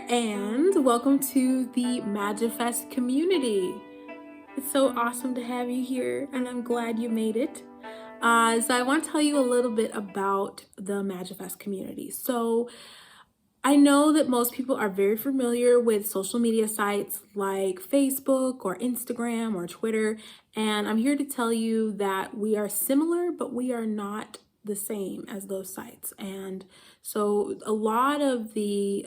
and welcome to the Magifest Community. It's so awesome to have you here, and I'm glad you made it. So I want to tell you a little bit about the Magifest community. So I know that most people are very familiar with social media sites like Facebook or Instagram or Twitter, and I'm here to tell you that we are similar, but we are not the same as those sites. And so a lot of the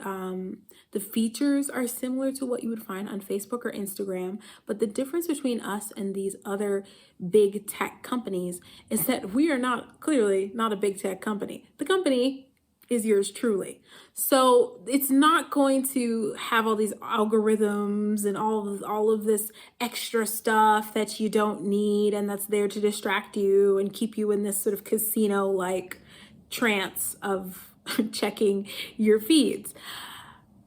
features are similar to what you would find on Facebook or Instagram, but the difference between us and these other big tech companies is that we are clearly not a big tech company. The company is yours truly. So it's not going to have all these algorithms and all of this extra stuff that you don't need and that's there to distract you and keep you in this sort of casino-like trance of checking your feeds.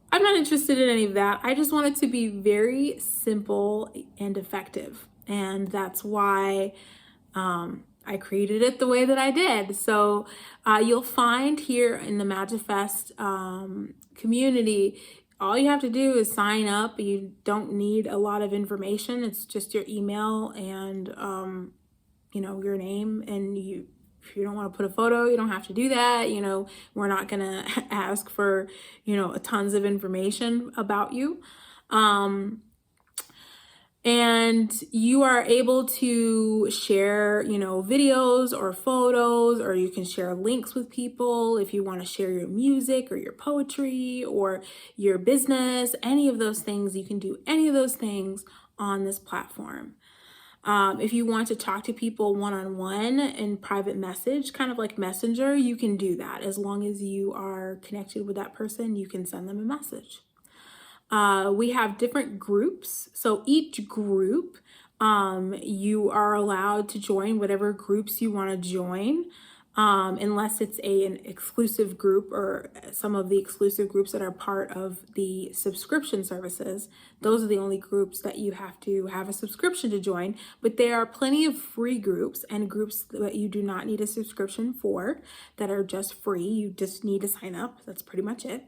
I'm not interested in any of that. I just want it to be very simple and effective. And that's why I created it the way that I did. So you'll find here in the Magifest community, all you have to do is sign up. You don't need a lot of information. It's just your email and your name. And if you don't want to put a photo, you don't have to do that. We're not gonna ask for tons of information about you. And you are able to share, videos or photos, or you can share links with people if you want to share your music or your poetry or your business, any of those things. You can do any of those things on this platform. If you want to talk to people one-on-one in private message, kind of like Messenger, you can do that. As long as you are connected with that person, you can send them a message. We have different groups. So each group, you are allowed to join whatever groups you want to join, unless it's an exclusive group or some of the exclusive groups that are part of the subscription services. Those are the only groups that you have to have a subscription to join. But there are plenty of free groups and groups that you do not need a subscription for that are just free. You just need to sign up. That's pretty much it.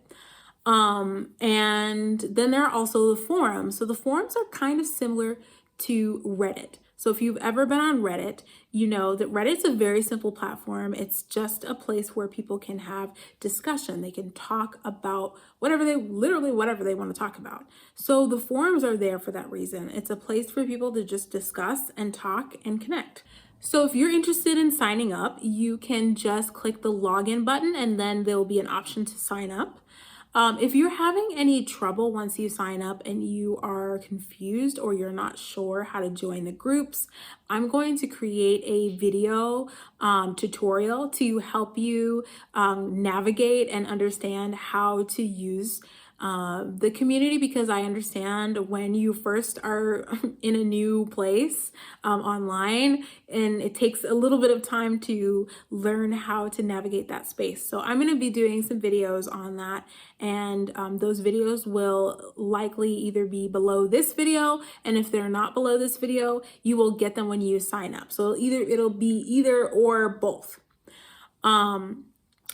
And then there are also the forums. So the forums are kind of similar to Reddit. So if you've ever been on Reddit, you know that Reddit's a very simple platform. It's just a place where people can have discussion. They can talk about whatever they want to talk about. So the forums are there for that reason. It's a place for people to just discuss and talk and connect. So if you're interested in signing up, you can just click the login button and then there'll be an option to sign up. If you're having any trouble once you sign up and you are confused or you're not sure how to join the groups, I'm going to create a video tutorial to help you navigate and understand how to use the community, because I understand when you first are in a new place online and it takes a little bit of time to learn how to navigate that space. So I'm going to be doing some videos on that, and those videos will likely either be below this video, and if they're not below this video, you will get them when you sign up. So it'll be either or both. And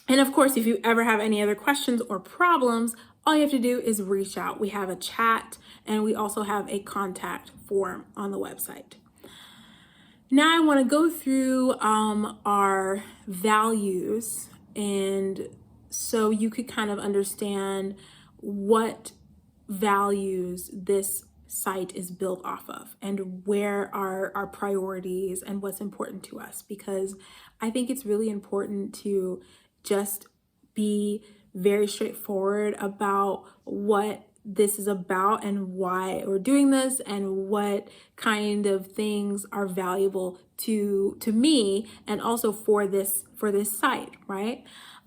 of course, if you ever have any other questions or problems, all you have to do is reach out. We have a chat and we also have a contact form on the website. Now I want to go through our values, and so you could kind of understand what values this site is built off of and where are our priorities and what's important to us, because I think it's really important to just be very straightforward about what this is about and why we're doing this and what kind of things are valuable to me and also for this site, right?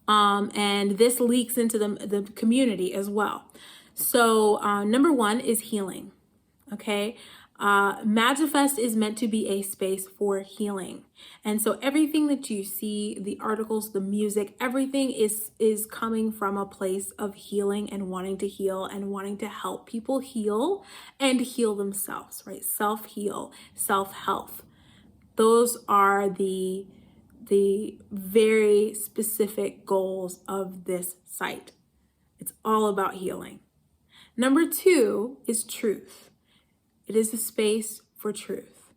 And this leaks into the community as well. So number one is healing. Okay. Magifest is meant to be a space for healing. And so everything that you see, the articles, the music, everything is coming from a place of healing and wanting to heal and wanting to help people heal and heal themselves, right? Self-heal, self-health. Those are the very specific goals of this site. It's all about healing. Number 2 is truth. It is a space for truth.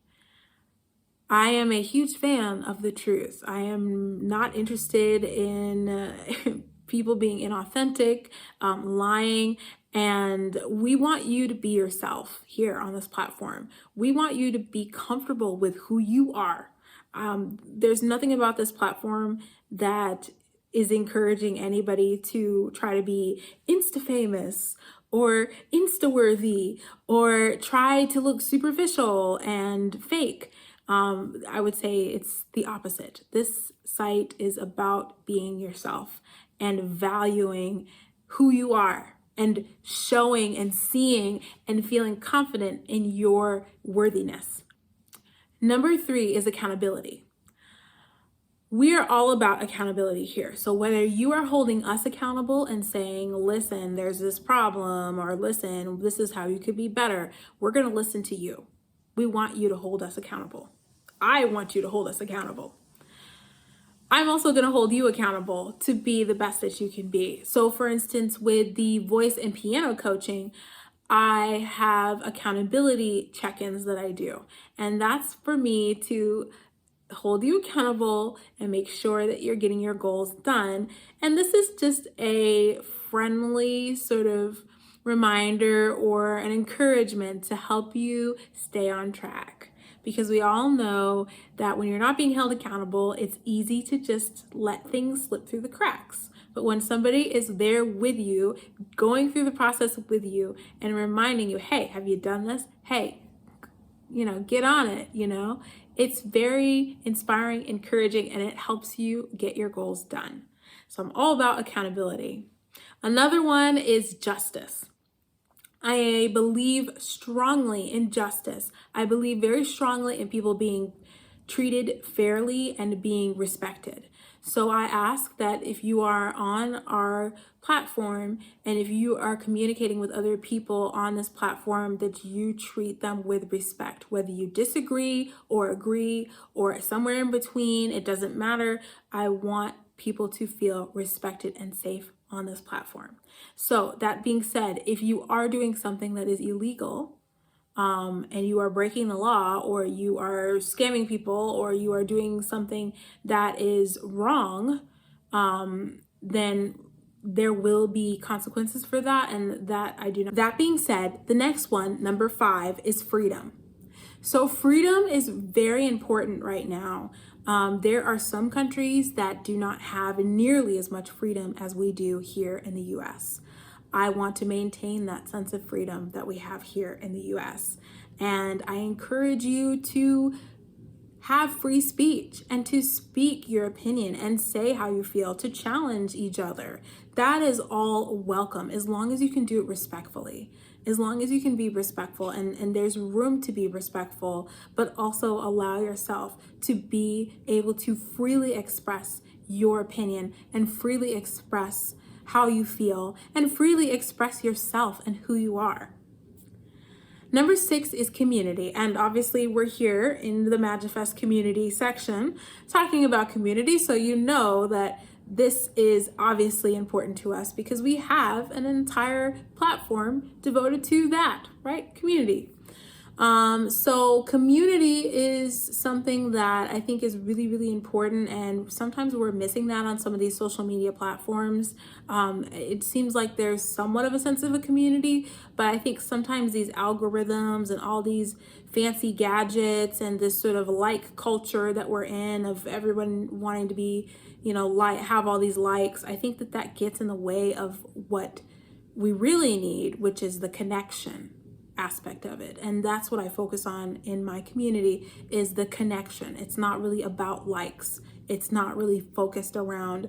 I am a huge fan of the truth. I am not interested in people being inauthentic, lying, and we want you to be yourself here on this platform. We want you to be comfortable with who you are. There's nothing about this platform that is encouraging anybody to try to be Insta famous or Insta worthy or try to look superficial and fake. I would say it's the opposite. This site is about being yourself and valuing who you are and showing and seeing and feeling confident in your worthiness. Number 3 is accountability. We are all about accountability here. So whether you are holding us accountable and saying, listen, there's this problem, or listen, this is how you could be better, we're going to listen to you. We want you to hold us accountable. I want you to hold us accountable. I'm also going to hold you accountable to be the best that you can be. So for instance, with the voice and piano coaching, I have accountability check-ins that I do. And that's for me to hold you accountable and make sure that you're getting your goals done. And this is just a friendly sort of reminder or an encouragement to help you stay on track. Because we all know that when you're not being held accountable, it's easy to just let things slip through the cracks. But when somebody is there with you, going through the process with you and reminding you, hey, have you done this? Hey, get on it, it's very inspiring, encouraging, and it helps you get your goals done. So I'm all about accountability. Another one is justice. I believe strongly in justice. I believe very strongly in people being treated fairly and being respected. So I ask that if you are on our platform and if you are communicating with other people on this platform, that you treat them with respect, whether you disagree or agree or somewhere in between, it doesn't matter. I want people to feel respected and safe on this platform. So that being said, if you are doing something that is illegal, and you are breaking the law, or you are scamming people, or you are doing something that is wrong, then there will be consequences for that, and that I do not. That being said, the next one, number 5, is freedom. So freedom is very important right now. There are some countries that do not have nearly as much freedom as we do here in the US. I want to maintain that sense of freedom that we have here in the US. And I encourage you to have free speech and to speak your opinion and say how you feel, to challenge each other. That is all welcome, as long as you can do it respectfully, as long as you can be respectful and there's room to be respectful, but also allow yourself to be able to freely express your opinion and freely express how you feel and freely express yourself and who you are. Number 6 is community, and obviously we're here in the Magifest Community section talking about community, so you know that this is obviously important to us because we have an entire platform devoted to that, right? Community. So community is something that I think is really, really important, and sometimes we're missing that on some of these social media platforms. It seems like there's somewhat of a sense of a community, but I think sometimes these algorithms and all these fancy gadgets and this sort of like culture that we're in of everyone wanting to be, have all these likes, I think that gets in the way of what we really need, which is the connection aspect of it. And that's what I focus on in my community, is the connection. It's not really about likes. It's not really focused around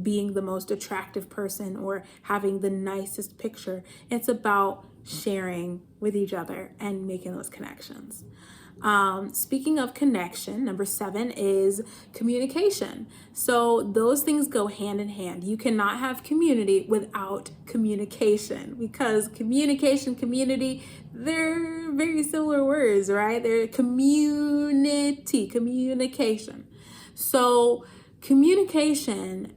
being the most attractive person or having the nicest picture. It's about sharing with each other and making those connections. Speaking of connection, number 7 is communication. So those things go hand in hand. You cannot have community without communication, because communication, community, they're very similar words, right? They're community, communication. So communication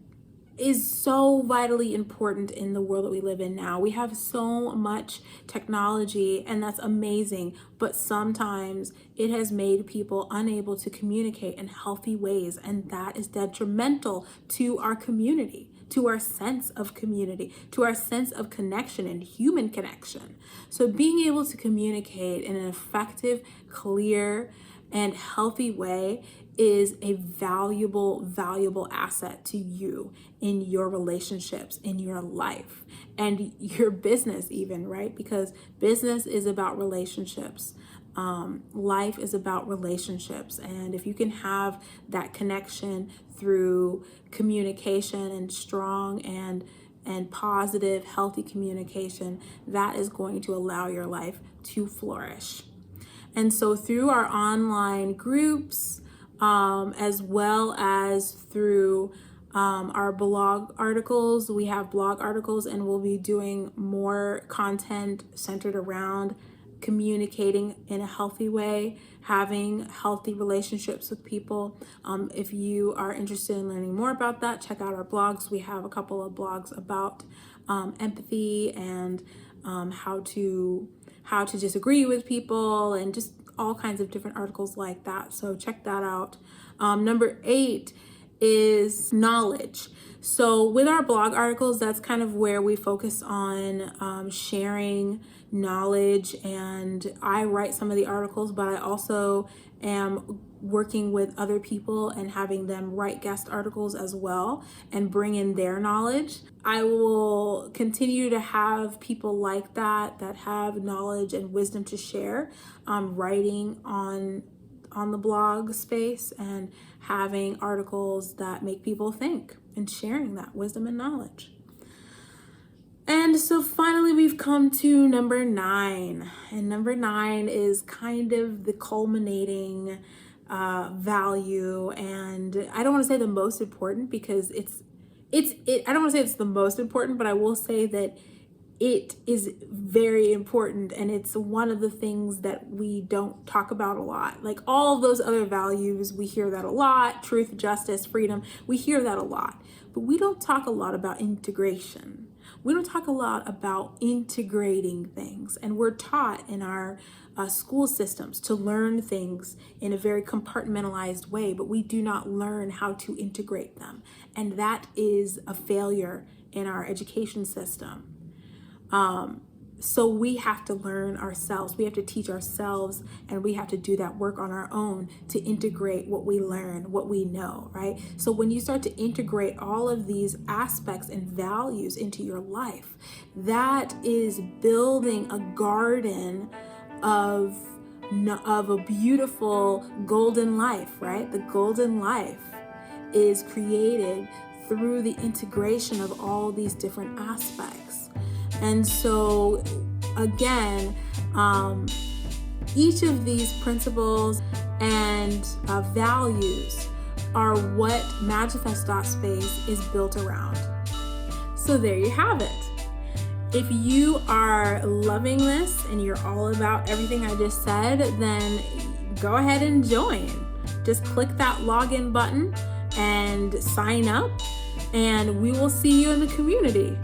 is so vitally important in the world that we live in now. We have so much technology, and that's amazing, but sometimes it has made people unable to communicate in healthy ways, and that is detrimental to our community, to our sense of community, to our sense of connection and human connection. So being able to communicate in an effective, clear, and healthy way is a valuable asset to you in your relationships, in your life, and your business even, right? Because business is about relationships. Life is about relationships. And if you can have that connection through communication and strong and positive, healthy communication, that is going to allow your life to flourish. And so through our online groups, as well as through our blog articles, we have blog articles, and we'll be doing more content centered around communicating in a healthy way, having healthy relationships with people. If you are interested in learning more about that, check out our blogs. We have a couple of blogs about empathy and how to disagree with people, and just all kinds of different articles like that. So check that out. Number 8 is knowledge. So with our blog articles, that's kind of where we focus on sharing knowledge, and I write some of the articles, but I also am working with other people and having them write guest articles as well and bring in their knowledge. I will continue to have people like that have knowledge and wisdom to share, writing on the blog space and having articles that make people think and sharing that wisdom and knowledge. And so finally, we've come to number 9. And number 9 is kind of the culminating value. And I don't want to say the most important, because I don't want to say it's the most important, but I will say that it is very important, and it's one of the things that we don't talk about a lot. Like all of those other values, we hear that a lot: truth, justice, freedom. We hear that a lot, but we don't talk a lot about integration. We don't talk a lot about integrating things, and we're taught in our school systems to learn things in a very compartmentalized way, but we do not learn how to integrate them, and that is a failure in our education system. So we have to learn ourselves. We have to teach ourselves, and we have to do that work on our own to integrate what we learn, what we know, right? So when you start to integrate all of these aspects and values into your life, that is building a garden of a beautiful golden life, right? The golden life is created through the integration of all these different aspects. And so again, each of these principles and values are what Magifest.space is built around. So there you have it. If you are loving this and you're all about everything I just said, then go ahead and join. Just click that login button and sign up, and we will see you in the community.